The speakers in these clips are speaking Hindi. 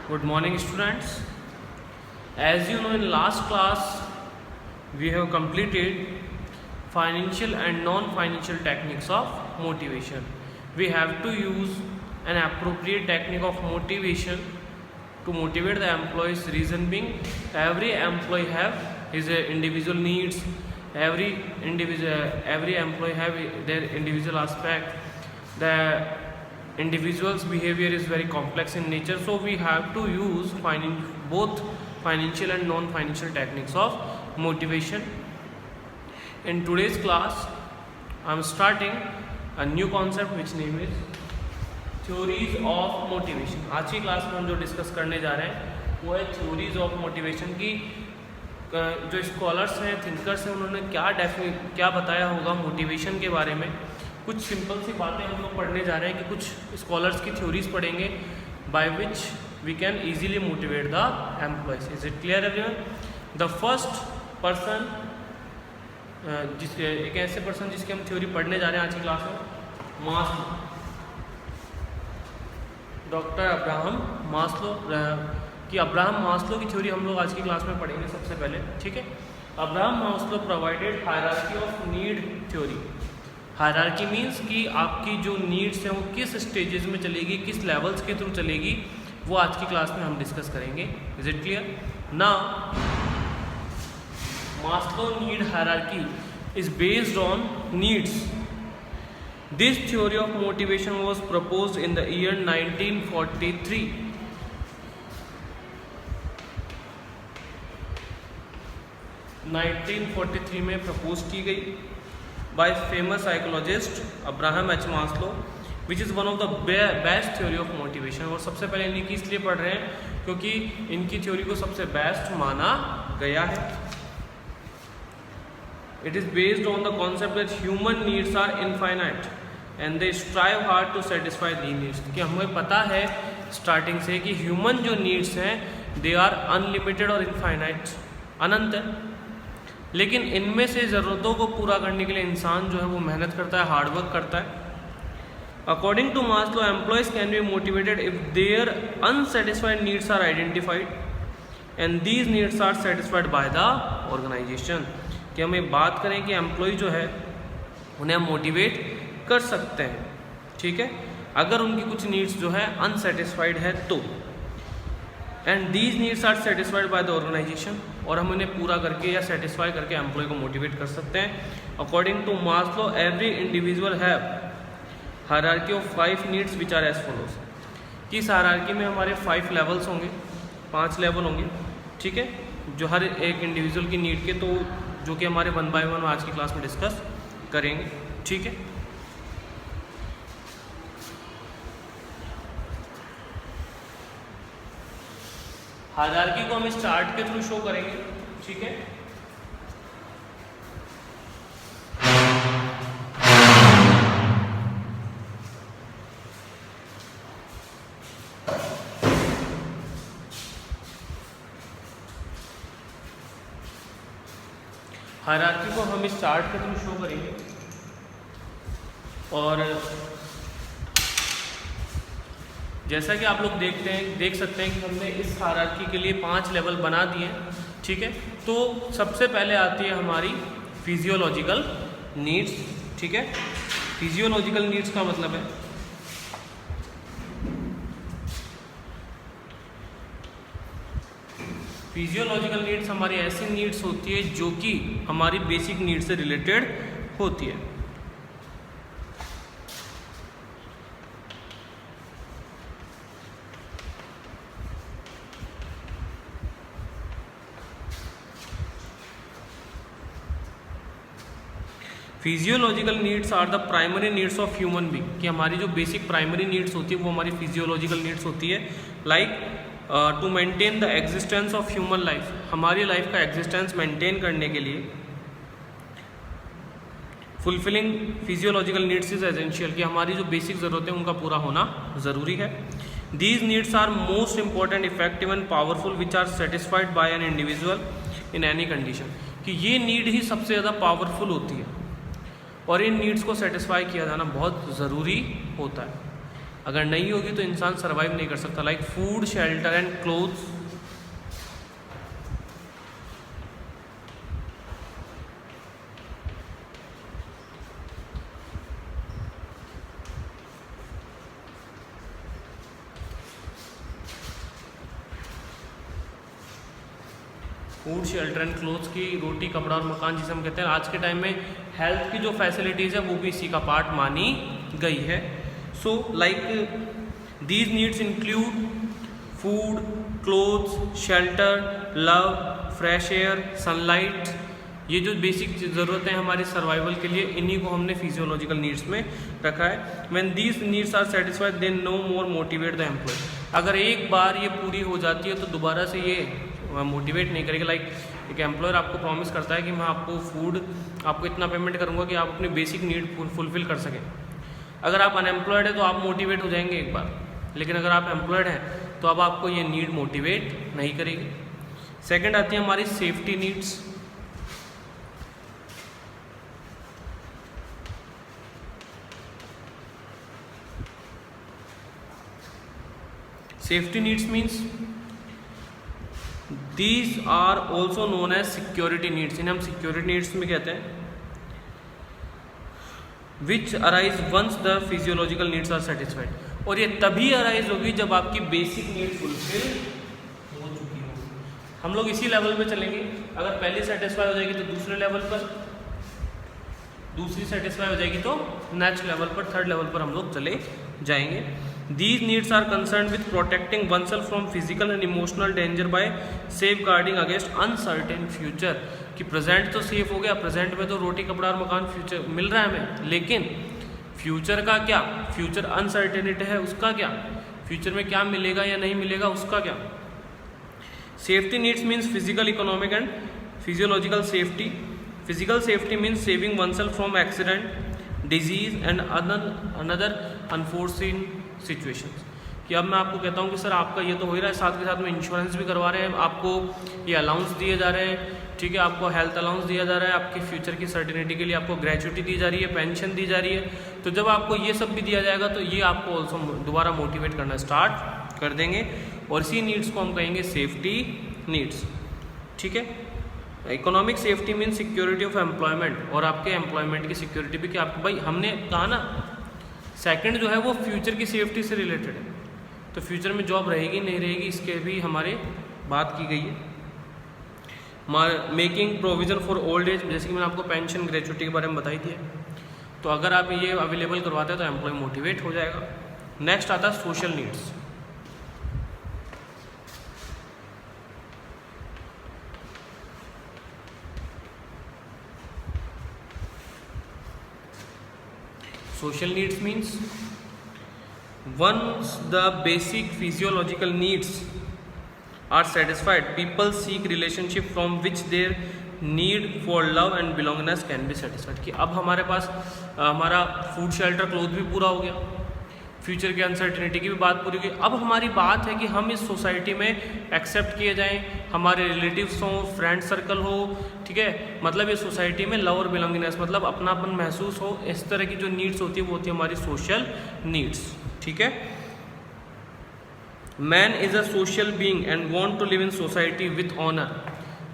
Good morning, students. As you know, in last class we have completed financial and non-financial techniques of motivation. We have to use an appropriate technique of motivation to motivate the employees. Reason being, every employee have his individual needs. Every employee have their individual aspect. The individual's behavior is very complex in nature, so we have to use both financial and non-financial techniques of motivation. In today's class I am starting a new concept which name is theories of motivation. आज की क्लास में हम जो डिस्कस करने जा रहे हैं वो है थ्योरीज ऑफ मोटिवेशन की. जो स्कॉलर्स हैं, थिंकर्स हैं, उन्होंने क्या बताया होगा मोटिवेशन के बारे में. कुछ सिंपल सी बातें हम लोग पढ़ने जा रहे हैं कि कुछ स्कॉलर्स की थ्योरीज पढ़ेंगे by which we can easily motivate the employees. Is it clear everyone? The first person एक ऐसे पर्सन जिसकी हम थ्योरी पढ़ने जा रहे हैं आज की क्लास में, मास्लो, डॉक्टर अब्राहम मास्लो की अब्राहम मास्लो की थ्योरी हम लोग आज की क्लास में पढ़ेंगे सबसे पहले. ठीक है. Abraham Maslow provided hierarchy of need theory. Hierarchy means कि आपकी जो नीड्स हैं वो किस स्टेजेस में चलेगी, किस लेवल्स के थ्रू चलेगी, वो आज की क्लास में हम डिस्कस करेंगे. Is it clear? Now Maslow need hierarchy is based on needs. This theory of motivation was proposed in the year 1943. 1943 में प्रपोज की गई by famous psychologist Abraham H. Maslow, which is one of the best theory of motivation. और सबसे पहले इनकी इसलिए पढ़ रहे हैं क्योंकि इनकी थ्योरी को सबसे बेस्ट माना गया है. It is based on the concept that human needs are infinite and they strive hard to satisfy these needs. कि हमें पता है स्टार्टिंग से कि ह्यूमन जो नीड्स हैं दे आर अनलिमिटेड और इनफाइनाइट, अनंत है, लेकिन इनमें से ज़रूरतों को पूरा करने के लिए इंसान जो है वो मेहनत करता है, हार्डवर्क करता है. According to Maslow, employees can be motivated if their unsatisfied needs are identified and these needs are satisfied by the organisation. कि हम ये बात करें कि एम्प्लॉय जो है उन्हें हम मोटिवेट कर सकते हैं. ठीक है, अगर उनकी कुछ नीड्स जो है अनसेटिस्फाइड है तो. And these needs are satisfied by the organisation, और हम उन्हें पूरा करके या सेटिस्फाई करके एम्प्लॉय को मोटिवेट कर सकते हैं. According to Maslow, every individual have hierarchy of 5 needs which are as follows. कि इस हायरार्की में हमारे 5 लेवल्स होंगे, 5 लेवल होंगे. ठीक है, जो हर एक इंडिविजुअल की नीड के, तो जो कि हमारे 1 by 1 आज की क्लास में डिस्कस करेंगे. ठीक है. हायरार्की को हम इस चार्ट के थ्रू शो करेंगे. ठीक है. हायरार्की को हम इस चार्ट के थ्रू शो करेंगे और जैसा कि आप लोग देख सकते हैं कि हमने इस हायरार्की के लिए 5 लेवल बना दिए. ठीक है. तो सबसे पहले आती है हमारी फिजियोलॉजिकल नीड्स. ठीक है. फिजियोलॉजिकल नीड्स का मतलब है फिजियोलॉजिकल नीड्स हमारी ऐसी नीड्स होती है जो कि हमारी बेसिक नीड से रिलेटेड होती है. Physiological needs are the primary needs of human being. कि हमारी जो बेसिक प्राइमरी नीड्स होती है वो हमारी फिजियोलॉजिकल नीड्स होती है. Like to maintain the existence of human life. हमारी लाइफ का एग्जिस्टेंस मेंटेन करने के लिए fulfilling physiological needs is essential. कि हमारी जो बेसिक ज़रूरतें उनका पूरा होना ज़रूरी है. These needs are most important, effective and powerful which are satisfied by an individual in any condition. कि ये नीड ही सबसे ज़्यादा पावरफुल होती है और इन नीड्स को सेटिस्फाई किया जाना बहुत ज़रूरी होता है. अगर नहीं होगी तो इंसान सर्वाइव नहीं कर सकता। Like food, shelter and clothes. Food, shelter and clothes की, रोटी, कपड़ा और मकान जिसे हम कहते हैं, आज के टाइम में हेल्थ की जो फैसिलिटीज़ है वो भी इसी का पार्ट मानी गई है। So like these needs include food, clothes, shelter, love, fresh air, sunlight. ये जो बेसिक ज़रूरतें हैं हमारी सर्वाइवल के लिए, इन्हीं को हमने फिजियोलॉजिकल नीड्स में रखा है। When these needs are satisfied then no more motivate the employee. अगर एक बार ये पूरी हो जाती है तो दोबारा से ये मोटिवेट नहीं करेगा। लाइक एक एम्प्लॉयर आपको प्रॉमिस करता है कि मैं आपको फूड, आपको इतना पेमेंट करूंगा कि आप अपनी बेसिक नीड फुलफिल कर सकें। अगर आप अनएम्प्लॉयड है तो आप मोटिवेट हो जाएंगे एक बार, लेकिन अगर आप एम्प्लॉयड हैं तो अब आपको ये नीड मोटिवेट नहीं करेगी। सेकंड आती है हमारी safety needs. Safety needs means these are also known as security needs. इन्हें हम सिक्योरिटी नीड्स में कहते हैं। Which arise once the physiological needs are satisfied. और ये तभी अराइज होगी जब आपकी बेसिक नीड फुलफिल हो चुकी हो। हम लोग इसी लेवल पे चलेंगे। अगर पहली सेटिस्फाई हो जाएगी तो दूसरे लेवल पर, दूसरी सेटिस्फाई हो जाएगी तो नेक्स्ट लेवल पर, थर्ड लेवल पर हम लोग चले जाएंगे। These needs are concerned with protecting oneself from physical and emotional danger by safeguarding against uncertain future। कि प्रेजेंट तो सेफ हो गया, प्रेजेंट में तो रोटी, कपड़ा और मकान फ्यूचर मिल रहा है हमें, लेकिन फ्यूचर का क्या, फ्यूचर अनसर्टेनिटी है, उसका क्या, फ्यूचर में क्या मिलेगा या नहीं मिलेगा उसका क्या। Safety needs means physical, economic and physiological safety. Physical safety means saving oneself from accident, disease and another unforeseen situations. कि अब मैं आपको कहता हूँ कि सर आपका ये तो हो ही रहा है, साथ के साथ में इंश्योरेंस भी करवा रहे हैं, आपको ये अलाउंस दिए जा रहे हैं, ठीक है, आपको हेल्थ अलाउंस दिया जा रहा है, आपके फ्यूचर की सर्टिनिटी के लिए आपको ग्रेचुइटी दी जा रही है, पेंशन दी जा रही है। तो जब आपको ये सब भी दिया जाएगा तो ये आपको ऑल्सो दोबारा मोटिवेट करना स्टार्ट कर देंगे। और इसी नीड्स को हम कहेंगे सेफ्टी नीड्स। ठीक है। Economic safety mean security of employment, और आपके एम्प्लॉयमेंट की सिक्योरिटी भी, कि आपको भाई हमने कहा ना सेकंड जो है वो फ्यूचर की सेफ्टी से रिलेटेड है, तो फ्यूचर में जॉब रहेगी नहीं रहेगी इसके भी हमारे बात की गई है। Making provision for old age, जैसे कि मैंने आपको पेंशन, ग्रेचुइटी के बारे में बताई थी, तो अगर आप ये अवेलेबल करवाते हैं तो एम्प्लॉय मोटिवेट हो जाएगा। नेक्स्ट आता है social needs. Social needs means once the basic physiological needs are satisfied, people seek relationship from which their need for love and belongingness can be satisfied। कि अब हमारे पास हमारा फूड, शेल्टर, क्लोथ भी पूरा हो गया, फ्यूचर की अनसर्टिनिटी की भी बात पूरी हुई। अब हमारी बात है कि हम इस सोसाइटी में एक्सेप्ट किए जाएं, हमारे रिलेटिव्स हों, फ्रेंड सर्कल हो, ठीक है, मतलब ये सोसाइटी में लव और बिलोंगिंगनेस, मतलब अपनापन महसूस हो। इस तरह की जो नीड्स होती है वो होती है हमारी सोशल नीड्स। ठीक है। Man is a social being and want to live in society with honour.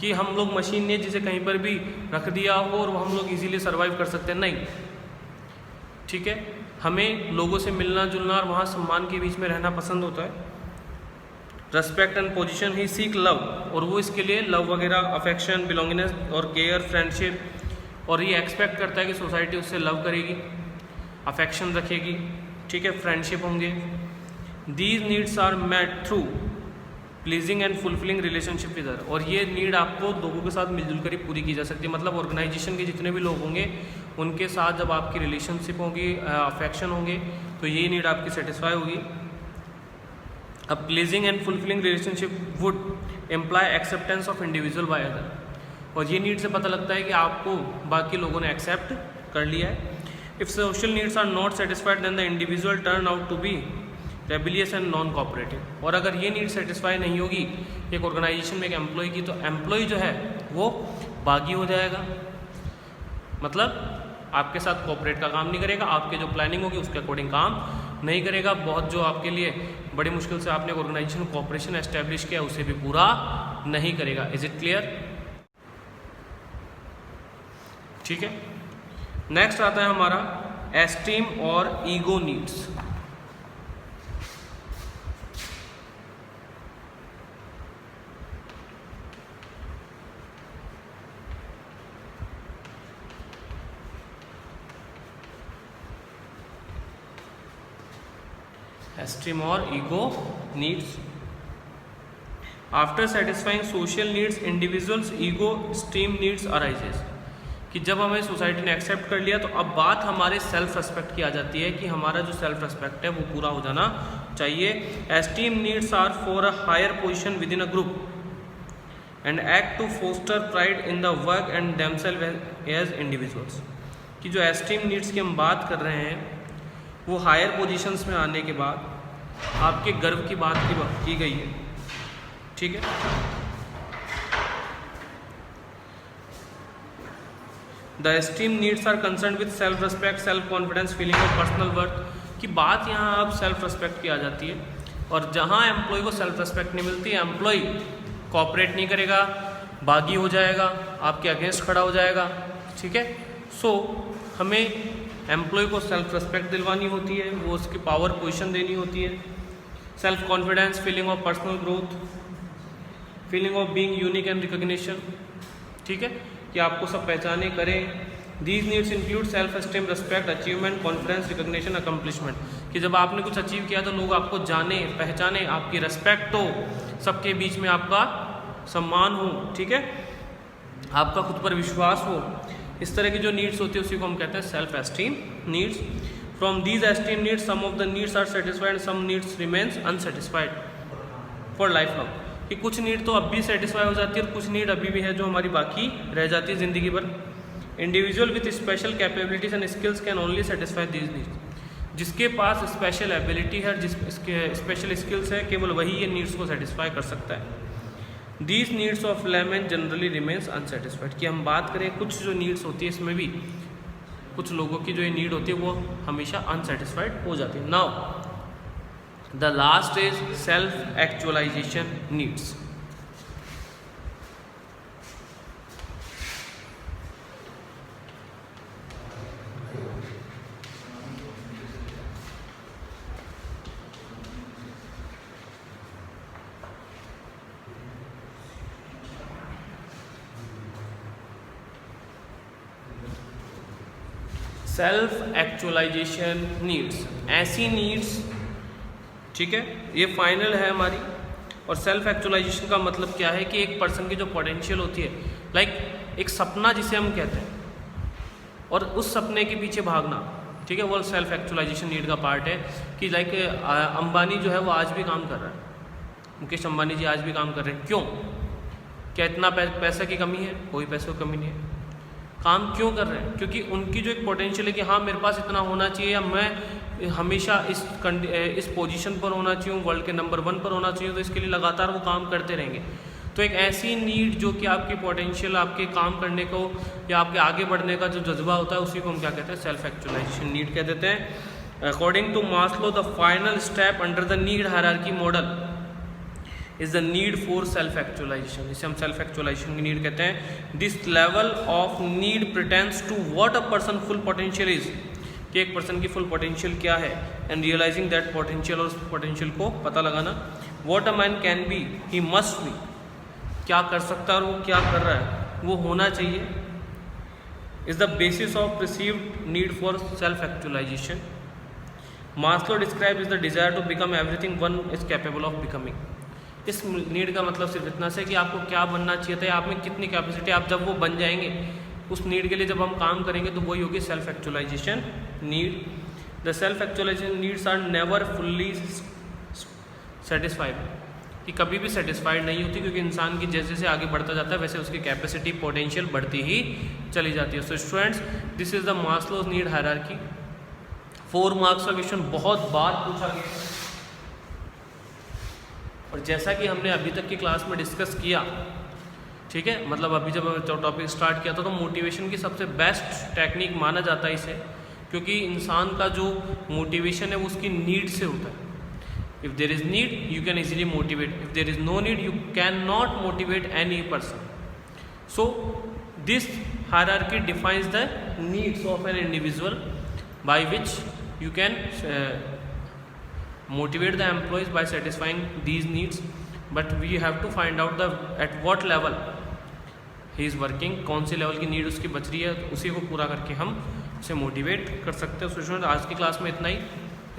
कि हम लोग मशीन ने जिसे कहीं पर भी रख दिया हो और वो हम लोग इजीली सर्वाइव कर सकते हैं, नहीं। ठीक है, हमें लोगों से मिलना जुलना और वहाँ सम्मान के बीच में रहना पसंद होता है। Respect and position, he seek love, और वो इसके लिए लव वगैरह, अफेक्शन, बिलोंगिंगनेस और केयर, फ्रेंडशिप, और ये एक्सपेक्ट करता है कि सोसाइटी उससे लव करेगी, अफेक्शन रखेगी, ठीक है, फ्रेंडशिप होंगे। These needs are met through pleasing and fulfilling relationship with other, और ये नीड आपको लोगों के साथ मिलजुल कर ही पूरी की जा सकती है। मतलब ऑर्गेनाइजेशन के जितने भी लोग होंगे उनके साथ जब आपकी रिलेशनशिप होगी, अफेक्शन होंगे, तो ये नीड आपकी सेटिस्फाई होगी। अब pleasing and fulfilling relationship would employ acceptance of individual by other, और ये नीड से पता लगता है कि आपको बाकी लोगों ने एक्सेप्ट कर लिया है। If social needs are not satisfied then the individual turn out to be rebellious and non cooperative. और अगर ये नीड सेटिस्फाई नहीं होगी एक ऑर्गेनाइजेशन में एक एम्प्लॉय की, तो एम्प्लॉय जो है वो बागी हो जाएगा, मतलब आपके साथ कोऑपरेट का काम नहीं करेगा, आपके जो प्लानिंग होगी उसके अकॉर्डिंग काम नहीं करेगा। बहुत जो आपके लिए बड़ी मुश्किल से आपने ऑर्गेनाइजेशन कॉपरेशन एस्टेब्लिश किया उसे भी पूरा नहीं करेगा। Is it clear? ठीक है। नेक्स्ट आता है हमारा एस्टीम और ego needs. Esteem or ego needs. After satisfying social needs, individuals' ego esteem needs arises. कि जब हमें सोसाइटी ने एक्सेप्ट कर लिया तो अब बात हमारे सेल्फ रेस्पेक्ट की आ जाती है कि हमारा जो सेल्फ रेस्पेक्ट है वो पूरा हो जाना चाहिए। Esteem needs are for a higher position within a group and act to foster pride in the work and themself as individuals. कि जो एस्टीम नीड्स की हम बात कर रहे हैं वो हायर पोजीशंस में आने के बाद आपके गर्व की बात की गई है। ठीक है। The esteem needs are concern with self respect, self confidence, feeling of personal worth. की बात यहाँ अब सेल्फ रेस्पेक्ट की आ जाती है, और जहाँ एम्प्लॉय को सेल्फ रेस्पेक्ट नहीं मिलती, एम्प्लॉय कॉपरेट नहीं करेगा, बागी हो जाएगा, आपके अगेंस्ट खड़ा हो जाएगा। ठीक है। सो हमें एम्प्लॉय को सेल्फ रेस्पेक्ट दिलवानी होती है, वो उसकी पावर पोजीशन देनी होती है। Self confidence, feeling of personal growth, feeling of being unique and recognition. ठीक है, कि आपको सब पहचाने करें। These needs include self esteem, respect, achievement, confidence, recognition, accomplishment. कि जब आपने कुछ अचीव किया तो लोग आपको जाने पहचाने, आपकी रेस्पेक्ट हो, सबके बीच में आपका सम्मान हो। ठीक है, आपका खुद पर विश्वास हो। इस तरह की जो नीड्स होती है उसी को हम कहते हैं self esteem needs. From these esteem needs some of the needs are satisfied, some needs remains unsatisfied for life long. कि कुछ नीड तो अब भी सेटिस्फाई हो जाती है और कुछ नीड अभी भी है जो हमारी बाकी रह जाती है ज़िंदगी भर। Individual with special capabilities and skills can only satisfy these needs. जिसके पास स्पेशल एबिलिटी है, जिसके स्पेशल स्किल्स है, केवल वही ये नीड्स को सेटिस्फाई कर सकता है। These needs of lemon generally remains unsatisfied. कि हम बात करें कुछ जो नीड्स होती है इसमें भी कुछ लोगों की जो ये नीड होती है वो हमेशा अनसेटिस्फाइड हो जाती है। Now the last is self actualization needs. Self actualization needs, ऐसी नीड्स, ठीक है, ये फाइनल है हमारी। और सेल्फ एक्चुअलाइजेशन का मतलब क्या है कि एक पर्सन की जो पोटेंशियल होती है, लाइक एक सपना जिसे हम कहते हैं, और उस सपने के पीछे भागना, ठीक है, वो सेल्फ एक्चुअलाइजेशन नीड का पार्ट है। कि लाइक अंबानी जो है वो आज भी काम कर रहा है, मुकेश अंबानी जी आज भी काम कर रहे हैं। क्यों? क्या इतना पैसे की कमी है? कोई पैसों की कमी नहीं है। काम क्यों कर रहे हैं? क्योंकि उनकी जो एक पोटेंशियल है कि हाँ मेरे पास इतना होना चाहिए, या मैं हमेशा इस पोजीशन पर होना चाहिए, वर्ल्ड के नंबर 1 पर होना चाहिए, तो इसके लिए लगातार वो काम करते रहेंगे। तो एक ऐसी नीड जो कि आपकी पोटेंशियल, आपके काम करने को या आपके आगे बढ़ने का जो जज्बा होता है, उसी को हम क्या कहते हैं? सेल्फ एक्चुअलाइजेशन नीड कह देते हैं। According to Maslow the final step under the need hierarchy model is the need for self actualization. इसे हम सेल्फ एक्चुअलाइजेशन की नीड कहते हैं। This level of need pretends to what a person full potential is, कि एक पर्सन की फुल पोटेंशियल क्या है, एंड रियलाइजिंग दैट पोटेंशियल, और उस पोटेंशियल को पता लगाना। What a man can be he must be, क्या कर सकता है और वो क्या कर रहा है वो होना चाहिए, is the basis of perceived need for self actualization. Maslow describe is the desire to become everything one is capable of becoming. इस नीड का मतलब सिर्फ इतना से कि आपको क्या बनना चाहिए था, आप में कितनी कैपेसिटी, आप जब वो बन जाएंगे उस नीड के लिए जब हम काम करेंगे तो वही होगी self actualization need. The self actualization needs are never fully satisfied, कि कभी भी सेटिस्फाइड नहीं होती, क्योंकि इंसान की जैसे जैसे आगे बढ़ता जाता है वैसे उसकी कैपेसिटी, पोटेंशियल बढ़ती ही चली जाती है। So students, this is the Maslow's need hierarchy. 4 marks का क्वेश्चन बहुत बार पूछा गया, और जैसा कि हमने अभी तक की क्लास में डिस्कस किया, ठीक है, मतलब अभी जब टॉपिक स्टार्ट किया था तो मोटिवेशन की सबसे बेस्ट टेक्निक माना जाता है इसे, क्योंकि इंसान का जो मोटिवेशन है वो उसकी नीड से होता है. If there is need you can easily motivate, if there is no need you can not motivate any person. So this hierarchy defines the needs of an individual by which you can motivate the employees by satisfying these needs, but we have to find out the at what level he is working, कौन से लेवल की नीड उसकी बच रही है, तो उसी को पूरा करके हम उसे मोटिवेट कर सकते हैं. सो आज की क्लास में इतना ही.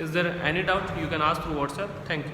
Is there any doubt you can ask through WhatsApp. Thank you.